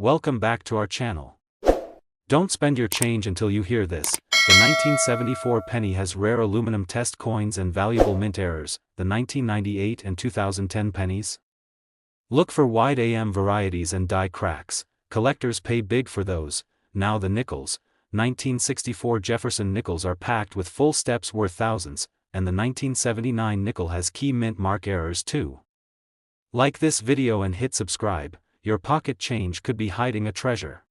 welcome back to our channel. Don't spend your change until you hear this. The 1974 penny has rare aluminum test coins and valuable mint errors. The 1998 and 2010 pennies? Look for wide AM varieties and die cracks. Collectors pay big for those. Now the nickels. 1964 Jefferson nickels are packed with full steps worth thousands, and the 1979 nickel has key mint mark errors too. Like this video and hit subscribe. Your pocket change could be hiding a treasure.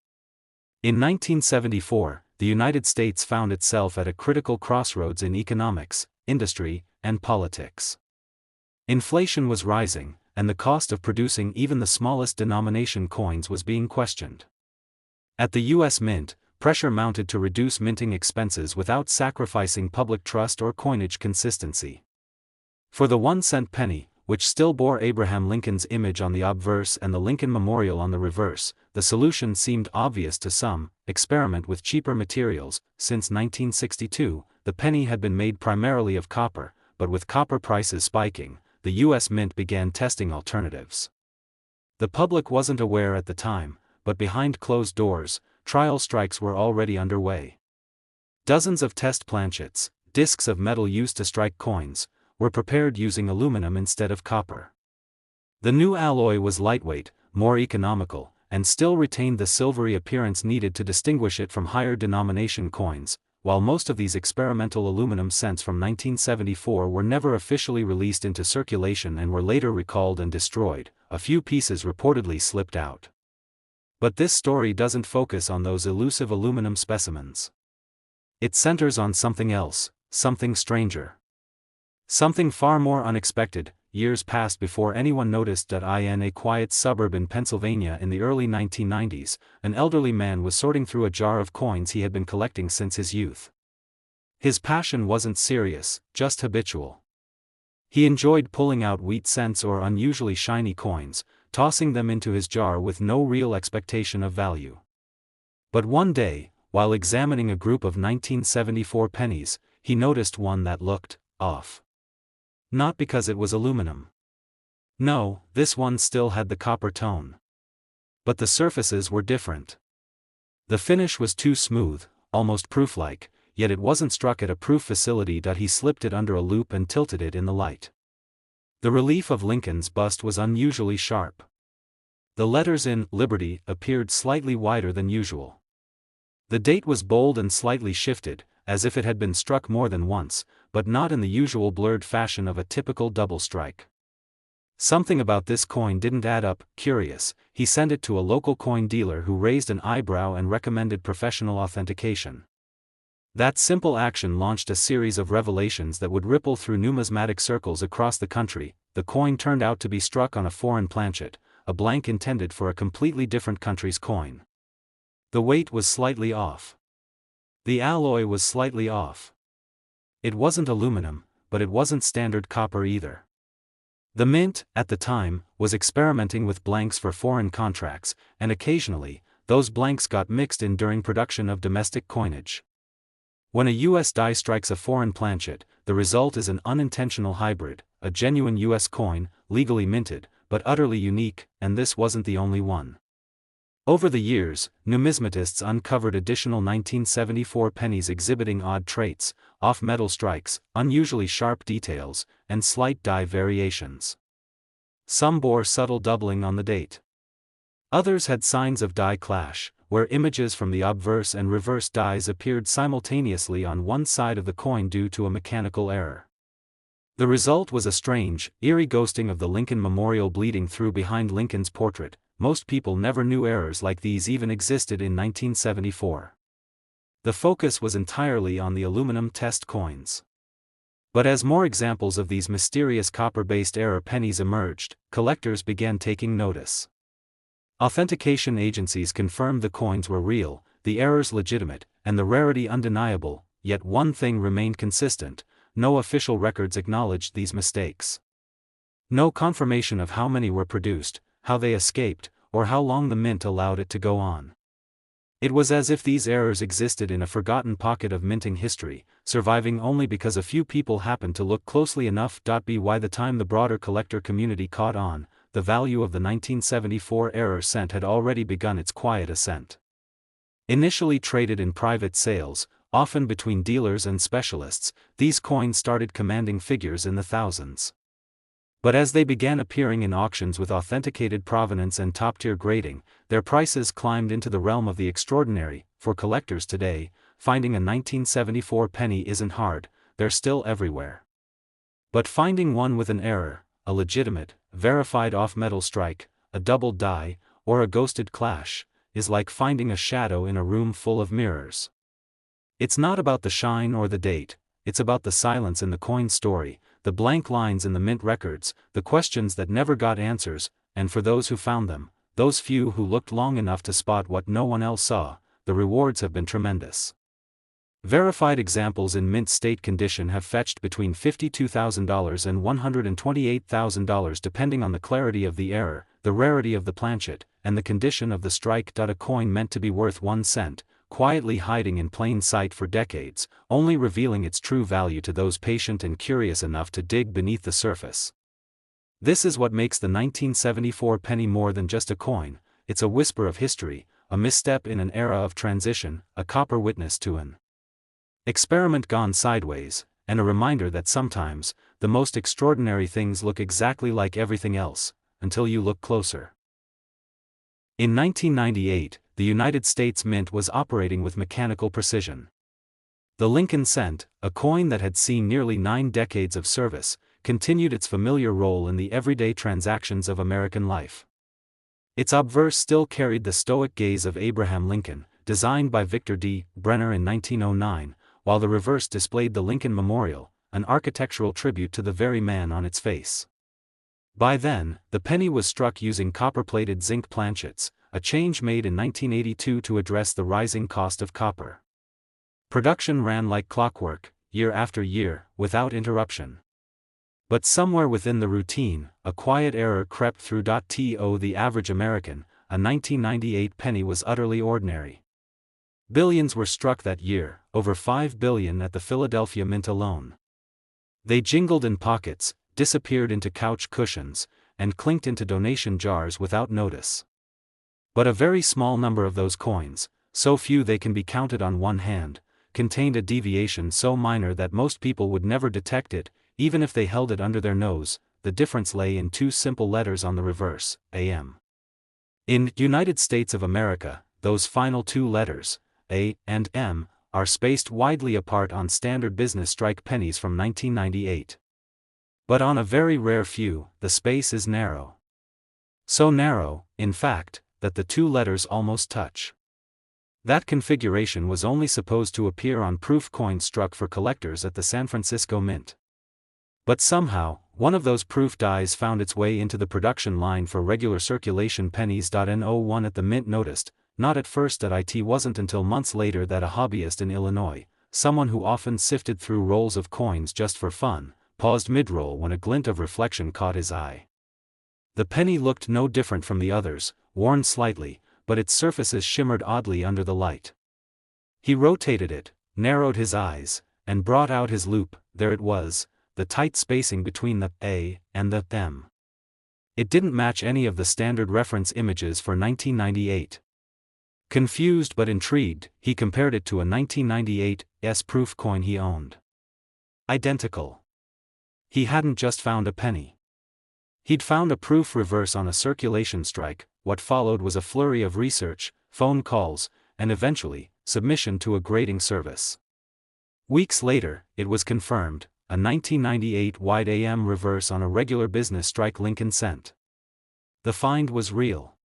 In 1974, the United States found itself at a critical crossroads in economics, industry, and politics. Inflation was rising, and the cost of producing even the smallest denomination coins was being questioned. At the U.S. Mint, pressure mounted to reduce minting expenses without sacrificing public trust or coinage consistency. For the 1-cent penny, which still bore Abraham Lincoln's image on the obverse and the Lincoln Memorial on the reverse, the solution seemed obvious to some: experiment with cheaper materials. Since 1962, the penny had been made primarily of copper, but with copper prices spiking, the U.S. Mint began testing alternatives. The public wasn't aware at the time, but behind closed doors, trial strikes were already underway. Dozens of test planchets, discs of metal used to strike coins, were prepared using aluminum instead of copper. The new alloy was lightweight, more economical, and still retained the silvery appearance needed to distinguish it from higher denomination coins. While most of these experimental aluminum cents from 1974 were never officially released into circulation and were later recalled and destroyed, a few pieces reportedly slipped out. But this story doesn't focus on those elusive aluminum specimens. It centers on something else, something stranger. Something far more unexpected. Years passed before anyone noticed that in a quiet suburb in Pennsylvania in the early 1990s, an elderly man was sorting through a jar of coins he had been collecting since his youth. His passion wasn't serious, just habitual. He enjoyed pulling out wheat cents or unusually shiny coins, tossing them into his jar with no real expectation of value. But one day, while examining a group of 1974 pennies, he noticed one that looked off. Not because it was aluminum. No, this one still had the copper tone. But the surfaces were different. The finish was too smooth, almost proof-like, yet it wasn't struck at a proof facility. He slipped it under a loupe and tilted it in the light. The relief of Lincoln's bust was unusually sharp. The letters in Liberty appeared slightly wider than usual. The date was bold and slightly shifted, as if it had been struck more than once, but not in the usual blurred fashion of a typical double strike. Something about this coin didn't add up. Curious, he sent it to a local coin dealer who raised an eyebrow and recommended professional authentication. That simple action launched a series of revelations that would ripple through numismatic circles across the country. The coin turned out to be struck on a foreign planchet, a blank intended for a completely different country's coin. The weight was slightly off. The alloy was slightly off. It wasn't aluminum, but it wasn't standard copper either. The Mint, at the time, was experimenting with blanks for foreign contracts, and occasionally, those blanks got mixed in during production of domestic coinage. When a U.S. die strikes a foreign planchet, the result is an unintentional hybrid, a genuine U.S. coin, legally minted, but utterly unique, and this wasn't the only one. Over the years, numismatists uncovered additional 1974 pennies exhibiting odd traits, off-metal strikes, unusually sharp details, and slight die variations. Some bore subtle doubling on the date. Others had signs of die clash, where images from the obverse and reverse dies appeared simultaneously on one side of the coin due to a mechanical error. The result was a strange, eerie ghosting of the Lincoln Memorial bleeding through behind Lincoln's portrait. Most people never knew errors like these even existed in 1974. The focus was entirely on the aluminum test coins. But as more examples of these mysterious copper-based error pennies emerged, collectors began taking notice. Authentication agencies confirmed the coins were real, the errors legitimate, and the rarity undeniable. Yet one thing remained consistent: no official records acknowledged these mistakes. No confirmation of how many were produced, how they escaped, or how long the Mint allowed it to go on. It was as if these errors existed in a forgotten pocket of minting history, surviving only because a few people happened to look closely enough. By the time the broader collector community caught on, the value of the 1974 error cent had already begun its quiet ascent. Initially traded in private sales, often between dealers and specialists, these coins started commanding figures in the thousands. But as they began appearing in auctions with authenticated provenance and top-tier grading, their prices climbed into the realm of the extraordinary. For collectors today, finding a 1974 penny isn't hard, they're still everywhere. But finding one with an error, a legitimate, verified off-metal strike, a doubled die, or a ghosted clash, is like finding a shadow in a room full of mirrors. It's not about the shine or the date, it's about the silence in the coin story, the blank lines in the mint records, the questions that never got answers, and for those who found them, those few who looked long enough to spot what no one else saw, the rewards have been tremendous. Verified examples in mint state condition have fetched between $52,000 and $128,000 depending on the clarity of the error, the rarity of the planchet, and the condition of the strike. A coin meant to be worth 1 cent, quietly hiding in plain sight for decades, only revealing its true value to those patient and curious enough to dig beneath the surface. This is what makes the 1974 penny more than just a coin, it's a whisper of history, a misstep in an era of transition, a copper witness to an experiment gone sideways, and a reminder that sometimes, the most extraordinary things look exactly like everything else, until you look closer. In 1998, the United States Mint was operating with mechanical precision. The Lincoln cent, a coin that had seen nearly 9 decades of service, continued its familiar role in the everyday transactions of American life. Its obverse still carried the stoic gaze of Abraham Lincoln, designed by Victor D. Brenner in 1909, while the reverse displayed the Lincoln Memorial, an architectural tribute to the very man on its face. By then, the penny was struck using copper-plated zinc planchets, a change made in 1982 to address the rising cost of copper. Production ran like clockwork, year after year, without interruption. But somewhere within the routine, a quiet error crept through. To the average American, a 1998 penny was utterly ordinary. Billions were struck that year, over $5 billion at the Philadelphia Mint alone. They jingled in pockets, disappeared into couch cushions, and clinked into donation jars without notice. But a very small number of those coins, so few they can be counted on one hand, contained a deviation so minor that most people would never detect it, even if they held it under their nose. The difference lay in 2 simple letters on the reverse, AM. In United States of America, those final 2 letters, A and M, are spaced widely apart on standard business strike pennies from 1998. But on a very rare few, the space is narrow. So narrow, in fact, that the 2 letters almost touch. That configuration was only supposed to appear on proof coins struck for collectors at the San Francisco Mint. But somehow, one of those proof dies found its way into the production line for regular circulation pennies. No one at the Mint noticed, not at first. It wasn't until months later that a hobbyist in Illinois, someone who often sifted through rolls of coins just for fun, paused mid-roll when a glint of reflection caught his eye. The penny looked no different from the others, worn slightly, but its surfaces shimmered oddly under the light. He rotated it, narrowed his eyes, and brought out his loupe. There it was, the tight spacing between the A and the M. It didn't match any of the standard reference images for 1998. Confused but intrigued, he compared it to a 1998's proof coin he owned. Identical. He hadn't just found a penny. He'd found a proof reverse on a circulation strike. What followed was a flurry of research, phone calls, and eventually, submission to a grading service. Weeks later, it was confirmed, a 1998 wide AM reverse on a regular business strike Lincoln cent. The find was real.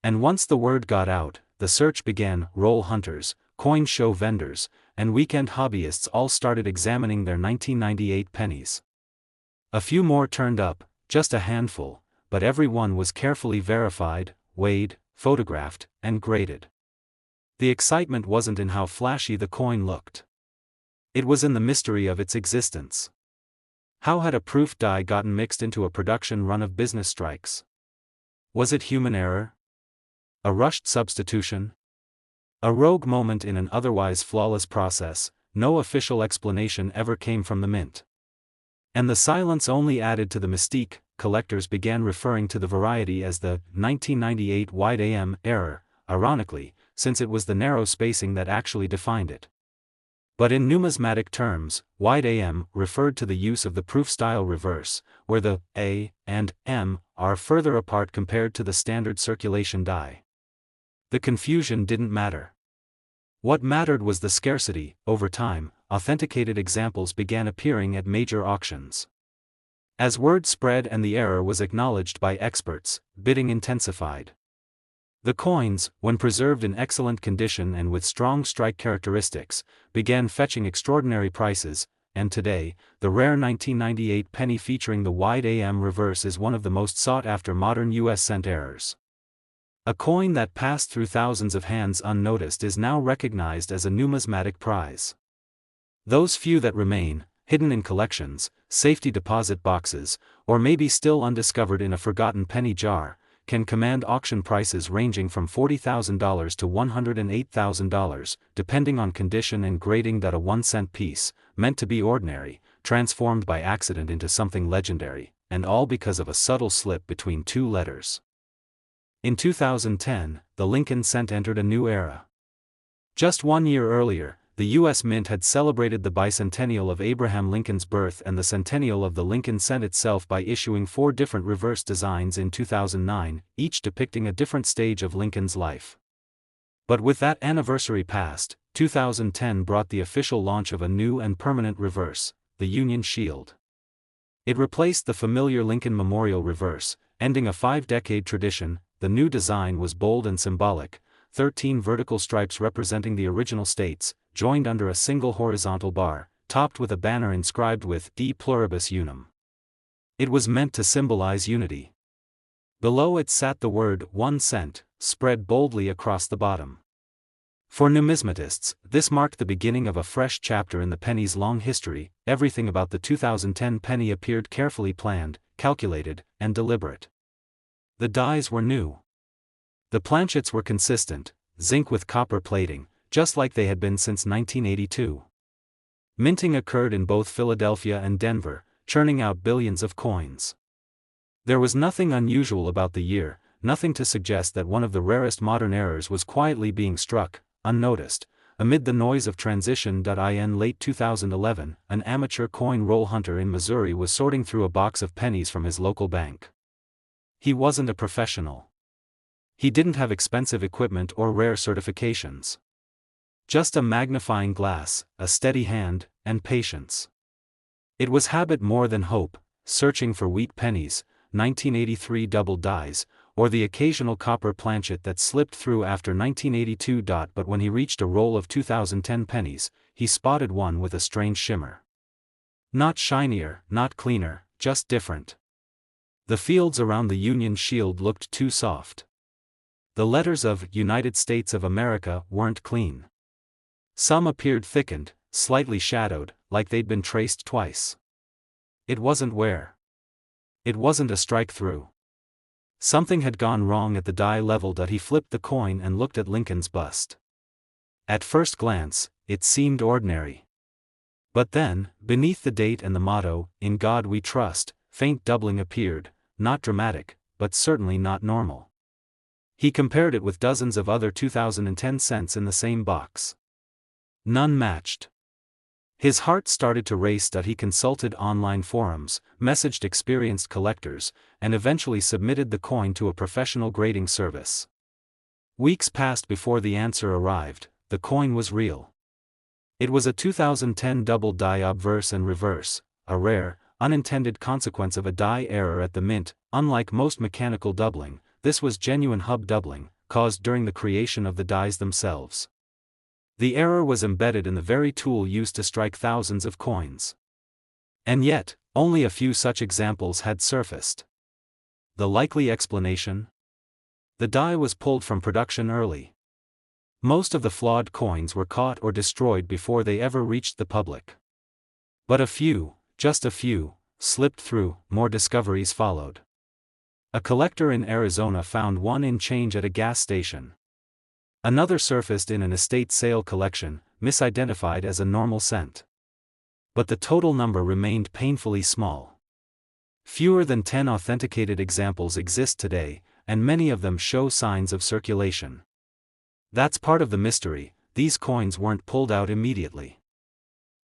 And once the word got out, the search began. Roll hunters, coin show vendors, and weekend hobbyists all started examining their 1998 pennies. A few more turned up, just a handful, but every one was carefully verified, weighed, photographed, and graded. The excitement wasn't in how flashy the coin looked. It was in the mystery of its existence. How had a proof die gotten mixed into a production run of business strikes? Was it human error? A rushed substitution? A rogue moment in an otherwise flawless process? No official explanation ever came from the Mint. And the silence only added to the mystique. collectors began referring to the variety as the 1998 wide AM error, ironically, since it was the narrow spacing that actually defined it. But in numismatic terms, wide AM referred to the use of the proof-style reverse, where the A and M are further apart compared to the standard circulation die. The confusion didn't matter. What mattered was the scarcity. Over time, authenticated examples began appearing at major auctions. As word spread and the error was acknowledged by experts, bidding intensified. The coins, when preserved in excellent condition and with strong strike characteristics, began fetching extraordinary prices, and today, the rare 1998 penny featuring the wide AM reverse is one of the most sought-after modern US cent errors. A coin that passed through thousands of hands unnoticed is now recognized as a numismatic prize. Those few that remain, hidden in collections, safety deposit boxes, or maybe still undiscovered in a forgotten penny jar, can command auction prices ranging from $40,000 to $108,000, depending on condition and grading. That a 1-cent piece, meant to be ordinary, transformed by accident into something legendary, and all because of a subtle slip between two letters. In 2010, the Lincoln cent entered a new era. Just 1 year earlier, the U.S. Mint had celebrated the bicentennial of Abraham Lincoln's birth and the centennial of the Lincoln cent itself by issuing 4 different reverse designs in 2009, each depicting a different stage of Lincoln's life. But with that anniversary past, 2010 brought the official launch of a new and permanent reverse, the Union Shield. It replaced the familiar Lincoln Memorial reverse, ending a 5-decade tradition. The new design was bold and symbolic, 13 vertical stripes representing the original states, joined under a single horizontal bar, topped with a banner inscribed with De Pluribus Unum. It was meant to symbolize unity. Below it sat the word 1 cent, spread boldly across the bottom. For numismatists, this marked the beginning of a fresh chapter in the penny's long history. Everything about the 2010 penny appeared carefully planned, calculated, and deliberate. The dies were new. The planchets were consistent, zinc with copper plating, just like they had been since 1982. Minting occurred in both Philadelphia and Denver, churning out billions of coins. There was nothing unusual about the year, nothing to suggest that one of the rarest modern errors was quietly being struck, unnoticed. Amid the noise of transition. In late 2011, an amateur coin roll hunter in Missouri was sorting through a box of pennies from his local bank. He wasn't a professional. He didn't have expensive equipment or rare certifications. Just a magnifying glass, a steady hand, and patience. It was habit more than hope, searching for wheat pennies, 1983 double dies, or the occasional copper planchet that slipped through after 1982. But when he reached a roll of 2010 pennies, he spotted one with a strange shimmer. Not shinier, not cleaner, just different. The fields around the Union Shield looked too soft. The letters of United States of America weren't clean. Some appeared thickened, slightly shadowed, like they'd been traced twice. It wasn't wear. It wasn't a strike through. Something had gone wrong at the die level. He flipped the coin and looked at Lincoln's bust. At first glance, it seemed ordinary. But then, beneath the date and the motto, "In God We Trust," faint doubling appeared, not dramatic, but certainly not normal. He compared it with dozens of other 2010 cents in the same box. None matched. His heart started to race. He consulted online forums, messaged experienced collectors, and eventually submitted the coin to a professional grading service. Weeks passed before the answer arrived. The coin was real. It was a 2010 double die obverse and reverse, a rare, unintended consequence of a die error at the mint. Unlike most mechanical doubling, this was genuine hub doubling, caused during the creation of the dies themselves. The error was embedded in the very tool used to strike thousands of coins. And yet, only a few such examples had surfaced. The likely explanation? The die was pulled from production early. Most of the flawed coins were caught or destroyed before they ever reached the public. But a few, just a few, slipped through. More discoveries followed. A collector in Arizona found one in change at a gas station. Another surfaced in an estate sale collection, misidentified as a normal cent. But the total number remained painfully small. Fewer than 10 authenticated examples exist today, and many of them show signs of circulation. That's part of the mystery, these coins weren't pulled out immediately.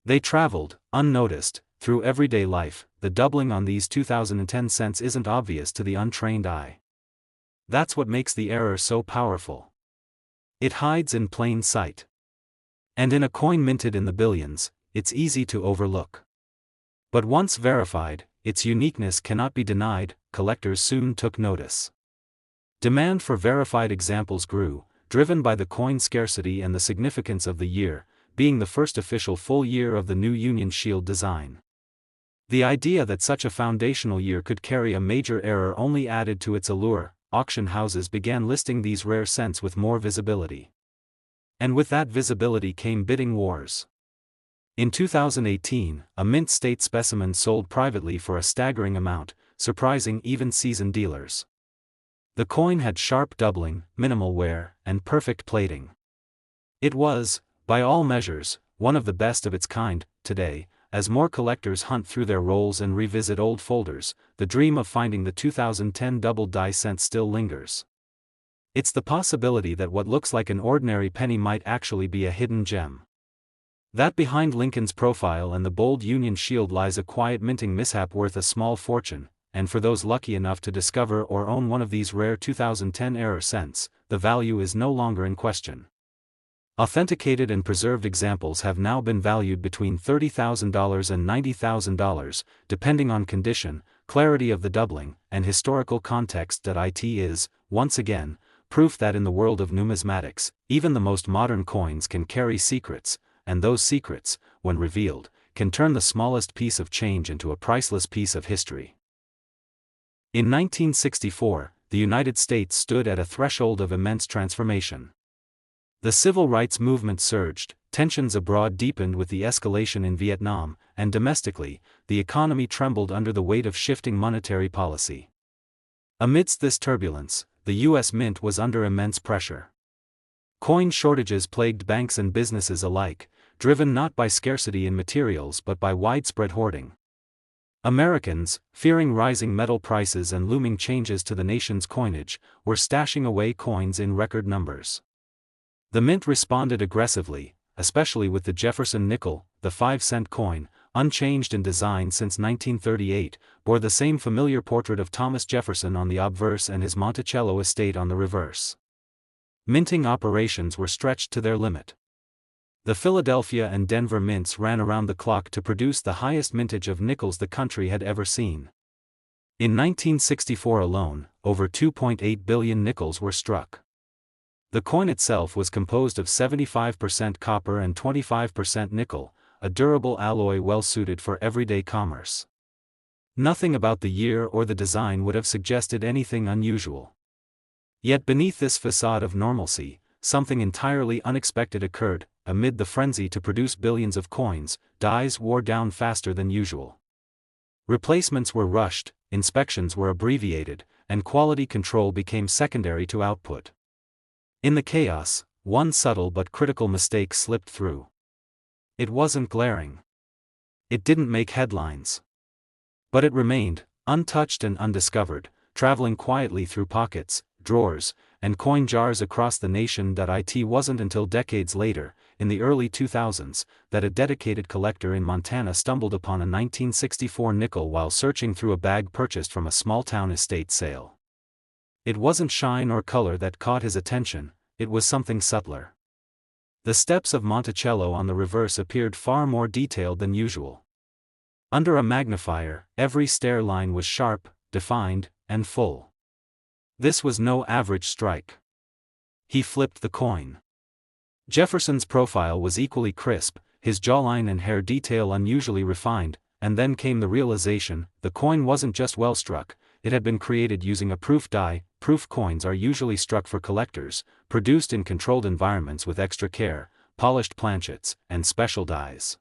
They traveled, unnoticed, through everyday life. The doubling on these 2010 cents isn't obvious to the untrained eye. That's what makes the error so powerful. It hides in plain sight. And in a coin minted in the billions, it's easy to overlook. But once verified, its uniqueness cannot be denied. Collectors soon took notice. Demand for verified examples grew, driven by the coin scarcity and the significance of the year, being the first official full year of the new Union Shield design. The idea that such a foundational year could carry a major error only added to its allure. Auction houses began listing these rare cents with more visibility. And with that visibility came bidding wars. In 2018, a mint state specimen sold privately for a staggering amount, surprising even seasoned dealers. The coin had sharp doubling, minimal wear, and perfect plating. It was, by all measures, one of the best of its kind. Today, as more collectors hunt through their rolls and revisit old folders, the dream of finding the 2010 double die cent still lingers. It's the possibility that what looks like an ordinary penny might actually be a hidden gem. That behind Lincoln's profile and the bold Union Shield lies a quiet minting mishap worth a small fortune, and for those lucky enough to discover or own one of these rare 2010 error cents, the value is no longer in question. Authenticated and preserved examples have now been valued between $30,000 and $90,000, depending on condition, clarity of the doubling, and historical context. It is, once again, proof that in the world of numismatics, even the most modern coins can carry secrets, and those secrets, when revealed, can turn the smallest piece of change into a priceless piece of history. In 1964, the United States stood at a threshold of immense transformation. The civil rights movement surged, tensions abroad deepened with the escalation in Vietnam, and domestically, the economy trembled under the weight of shifting monetary policy. Amidst this turbulence, the U.S. Mint was under immense pressure. Coin shortages plagued banks and businesses alike, driven not by scarcity in materials but by widespread hoarding. Americans, fearing rising metal prices and looming changes to the nation's coinage, were stashing away coins in record numbers. The mint responded aggressively, especially with the Jefferson nickel. The 5-cent coin, unchanged in design since 1938, bore the same familiar portrait of Thomas Jefferson on the obverse and his Monticello estate on the reverse. Minting operations were stretched to their limit. The Philadelphia and Denver mints ran around the clock to produce the highest mintage of nickels the country had ever seen. In 1964 alone, over 2.8 billion nickels were struck. The coin itself was composed of 75% copper and 25% nickel, a durable alloy well suited for everyday commerce. Nothing about the year or the design would have suggested anything unusual. Yet beneath this facade of normalcy, something entirely unexpected occurred. Amid the frenzy to produce billions of coins, dies wore down faster than usual. Replacements were rushed, inspections were abbreviated, and quality control became secondary to output. In the chaos, one subtle but critical mistake slipped through. It wasn't glaring. It didn't make headlines. But it remained, untouched and undiscovered, traveling quietly through pockets, drawers, and coin jars across the nation. It wasn't until decades later, in the early 2000s, that a dedicated collector in Montana stumbled upon a 1964 nickel while searching through a bag purchased from a small-town estate sale. It wasn't shine or color that caught his attention, it was something subtler. The steps of Monticello on the reverse appeared far more detailed than usual. Under a magnifier, every stair line was sharp, defined, and full. This was no average strike. He flipped the coin. Jefferson's profile was equally crisp, his jawline and hair detail unusually refined, and then came the realization, the coin wasn't just well struck, it had been created using a proof die. Proof coins are usually struck for collectors, produced in controlled environments with extra care, polished planchets, and special dies.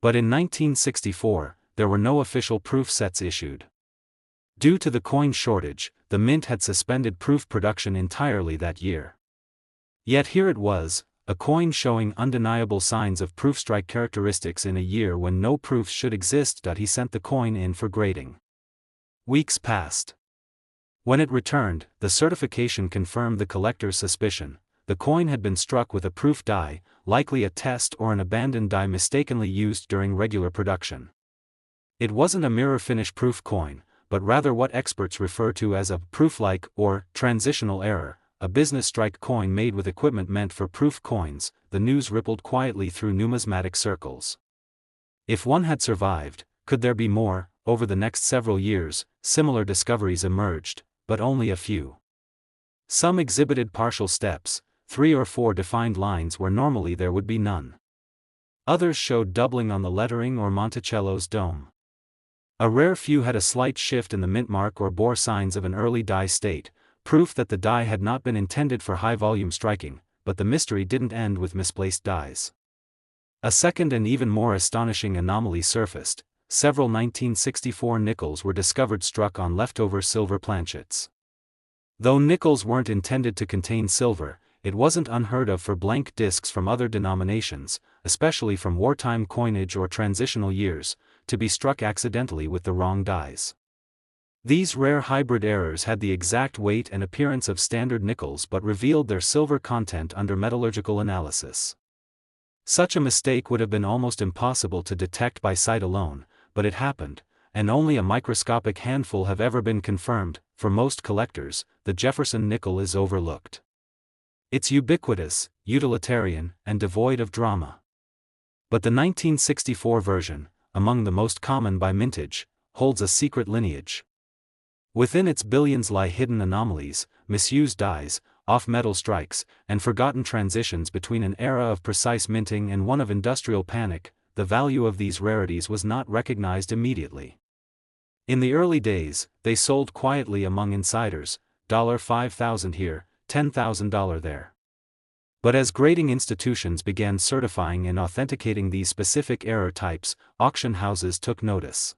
But in 1964, there were no official proof sets issued. Due to the coin shortage, the mint had suspended proof production entirely that year. Yet here it was, a coin showing undeniable signs of proof strike characteristics in a year when no proofs should exist. He sent the coin in for grading. Weeks passed. When it returned, the certification confirmed the collector's suspicion. The coin had been struck with a proof die, likely a test or an abandoned die mistakenly used during regular production. It wasn't a mirror-finish proof coin, but rather what experts refer to as a proof-like or transitional error, a business strike coin made with equipment meant for proof coins. The news rippled quietly through numismatic circles. If one had survived, could there be more? Over the next several years, similar discoveries emerged, but only a few. Some exhibited partial steps, 3 or 4 defined lines where normally there would be none. Others showed doubling on the lettering or Monticello's dome. A rare few had a slight shift in the mint mark or bore signs of an early die state, proof that the die had not been intended for high-volume striking, but the mystery didn't end with misplaced dies. A second and even more astonishing anomaly surfaced. Several 1964 nickels were discovered struck on leftover silver planchets. Though nickels weren't intended to contain silver, it wasn't unheard of for blank discs from other denominations, especially from wartime coinage or transitional years, to be struck accidentally with the wrong dies. These rare hybrid errors had the exact weight and appearance of standard nickels but revealed their silver content under metallurgical analysis. Such a mistake would have been almost impossible to detect by sight alone, but it happened, and only a microscopic handful have ever been confirmed. For most collectors, the Jefferson nickel is overlooked. It's ubiquitous, utilitarian, and devoid of drama. But the 1964 version, among the most common by mintage, holds a secret lineage. Within its billions lie hidden anomalies, misused dies, off-metal strikes, and forgotten transitions between an era of precise minting and one of industrial panic. The value of these rarities was not recognized immediately. In the early days, they sold quietly among insiders, $5,000 here, $10,000 there. But as grading institutions began certifying and authenticating these specific error types, auction houses took notice.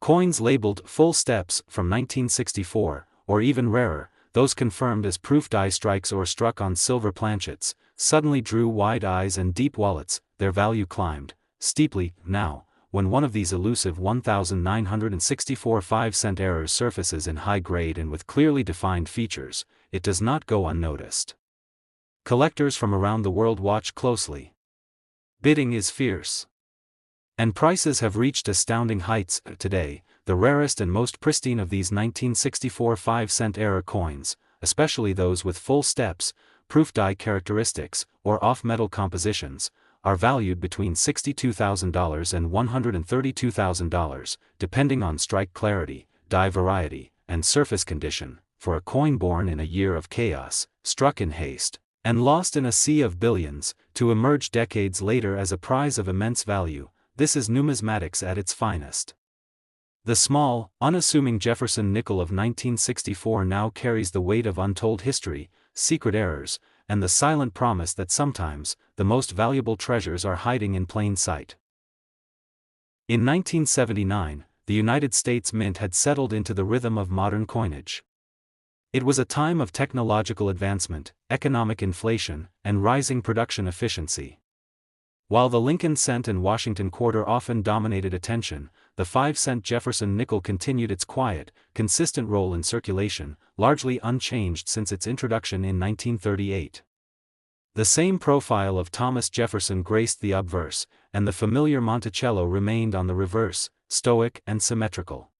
Coins labeled full steps from 1964, or even rarer, those confirmed as proof die strikes or struck on silver planchets, suddenly drew wide eyes and deep wallets. Their value climbed steeply. Now, when one of these elusive 1,964 5-cent errors surfaces in high grade and with clearly defined features, it does not go unnoticed. Collectors from around the world watch closely. Bidding is fierce. And prices have reached astounding heights. Today, the rarest and most pristine of these 1964 5-cent error coins, especially those with full steps, proof die characteristics, or off-metal compositions, are valued between $62,000 and $132,000, depending on strike clarity, die variety, and surface condition. For a coin born in a year of chaos, struck in haste, and lost in a sea of billions, to emerge decades later as a prize of immense value, this is numismatics at its finest. The small, unassuming Jefferson nickel of 1964 now carries the weight of untold history, secret errors, and the silent promise that sometimes, the most valuable treasures are hiding in plain sight. In 1979, the United States Mint had settled into the rhythm of modern coinage. It was a time of technological advancement, economic inflation, and rising production efficiency. While the Lincoln cent and Washington quarter often dominated attention, the 5-cent Jefferson nickel continued its quiet, consistent role in circulation, largely unchanged since its introduction in 1938. The same profile of Thomas Jefferson graced the obverse, and the familiar Monticello remained on the reverse, stoic and symmetrical.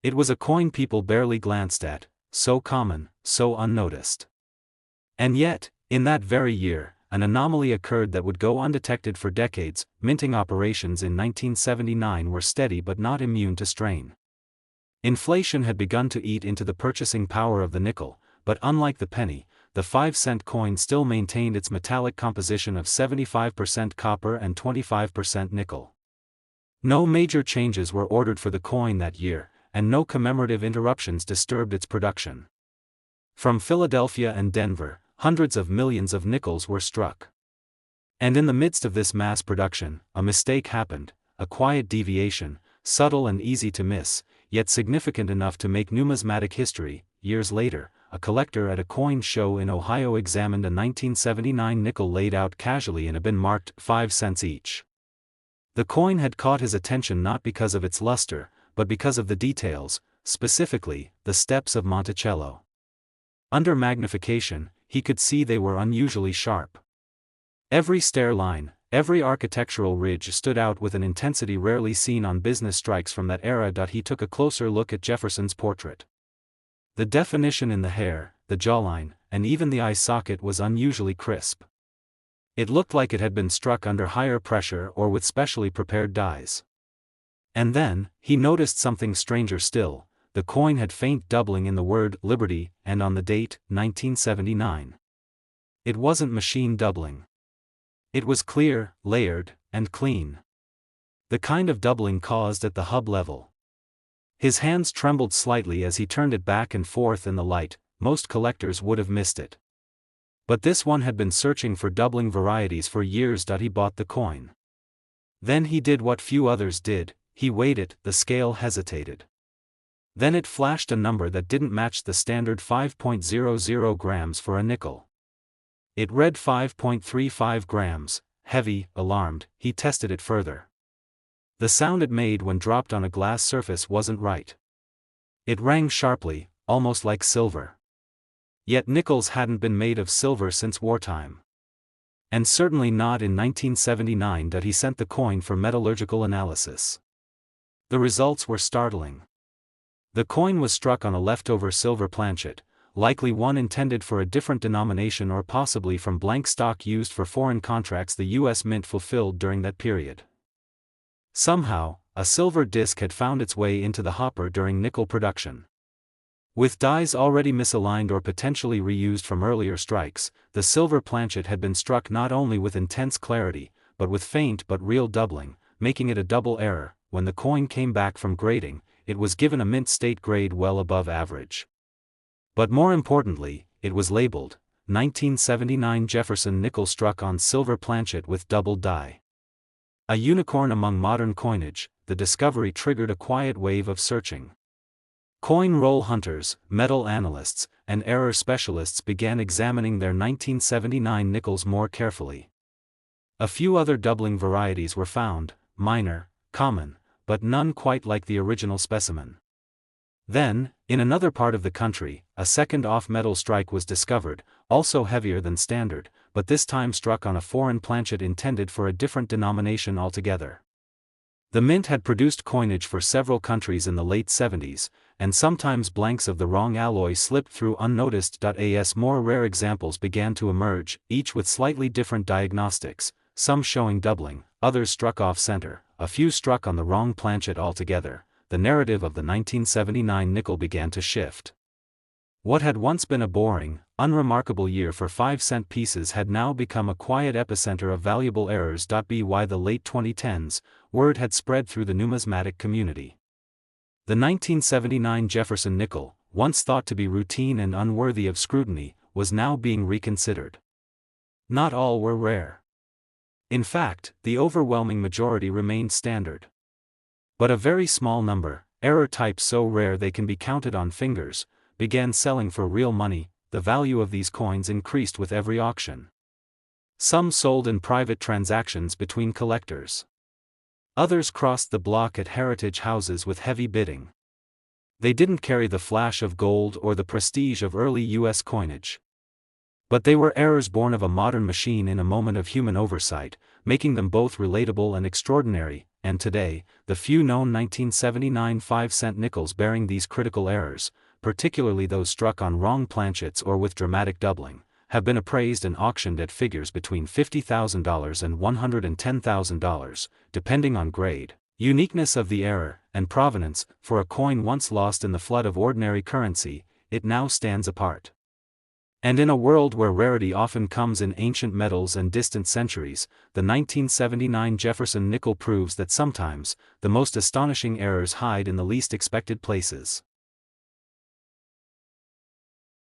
It was a coin people barely glanced at, so common, so unnoticed. And yet, in that very year, an anomaly occurred that would go undetected for decades. Minting operations in 1979 were steady but not immune to strain. Inflation had begun to eat into the purchasing power of the nickel, but unlike the penny, the 5-cent coin still maintained its metallic composition of 75% copper and 25% nickel. No major changes were ordered for the coin that year, and no commemorative interruptions disturbed its production. From Philadelphia and Denver, hundreds of millions of nickels were struck. And in the midst of this mass production, a mistake happened, a quiet deviation, subtle and easy to miss, yet significant enough to make numismatic history. Years later, a collector at a coin show in Ohio examined a 1979 nickel laid out casually in a bin marked 5 cents each. The coin had caught his attention not because of its luster, but because of the details: specifically, the steps of Monticello. Under magnification, he could see they were unusually sharp. Every stair line, every architectural ridge stood out with an intensity rarely seen on business strikes from that era. He took a closer look at Jefferson's portrait. The definition in the hair, the jawline, and even the eye socket was unusually crisp. It looked like it had been struck under higher pressure or with specially prepared dies. And then, he noticed something stranger still. The coin had faint doubling in the word Liberty and on the date, 1979. It wasn't machine doubling. It was clear, layered, and clean. The kind of doubling caused at the hub level. His hands trembled slightly as he turned it back and forth in the light. Most collectors would have missed it. But this one had been searching for doubling varieties for years. He bought the coin. Then he did what few others did, he weighed it. The scale hesitated. Then it flashed a number that didn't match the standard 5.00 grams for a nickel. It read 5.35 grams, heavy. Alarmed, he tested it further. The sound it made when dropped on a glass surface wasn't right. It rang sharply, almost like silver. Yet nickels hadn't been made of silver since wartime. And certainly not in 1979. He sent the coin for metallurgical analysis. The results were startling. The coin was struck on a leftover silver planchet, likely one intended for a different denomination or possibly from blank stock used for foreign contracts the U.S. Mint fulfilled during that period. Somehow, a silver disc had found its way into the hopper during nickel production. With dies already misaligned or potentially reused from earlier strikes, the silver planchet had been struck not only with intense clarity, but with faint but real doubling, making it a double error. When the coin came back from grading, it was given a mint state grade well above average. But more importantly, it was labeled, 1979 Jefferson nickel struck on silver planchet with double die. A unicorn among modern coinage, the discovery triggered a quiet wave of searching. Coin roll hunters, metal analysts, and error specialists began examining their 1979 nickels more carefully. A few other doubling varieties were found, minor, common, but none quite like the original specimen. Then, in another part of the country, a second off-metal strike was discovered, also heavier than standard, but this time struck on a foreign planchet intended for a different denomination altogether. The mint had produced coinage for several countries in the late 70s, and sometimes blanks of the wrong alloy slipped through unnoticed. As more rare examples began to emerge, each with slightly different diagnostics, some showing doubling, others struck off-center, a few struck on the wrong planchet altogether. The narrative of the 1979 nickel began to shift. What had once been a boring, unremarkable year for 5-cent pieces had now become a quiet epicenter of valuable errors. By the late 2010s, word had spread through the numismatic community. The 1979 Jefferson nickel, once thought to be routine and unworthy of scrutiny, was now being reconsidered. Not all were rare. In fact, the overwhelming majority remained standard. But a very small number, error types so rare they can be counted on fingers, began selling for real money. The value of these coins increased with every auction. Some sold in private transactions between collectors. Others crossed the block at heritage houses with heavy bidding. They didn't carry the flash of gold or the prestige of early U.S. coinage. But they were errors born of a modern machine in a moment of human oversight, making them both relatable and extraordinary. And today, the few known 1979 5-cent nickels bearing these critical errors, particularly those struck on wrong planchets or with dramatic doubling, have been appraised and auctioned at figures between $50,000 and $110,000, depending on grade, uniqueness of the error, and provenance. For a coin once lost in the flood of ordinary currency, it now stands apart. And in a world where rarity often comes in ancient metals and distant centuries, the 1979 Jefferson nickel proves that sometimes, the most astonishing errors hide in the least expected places.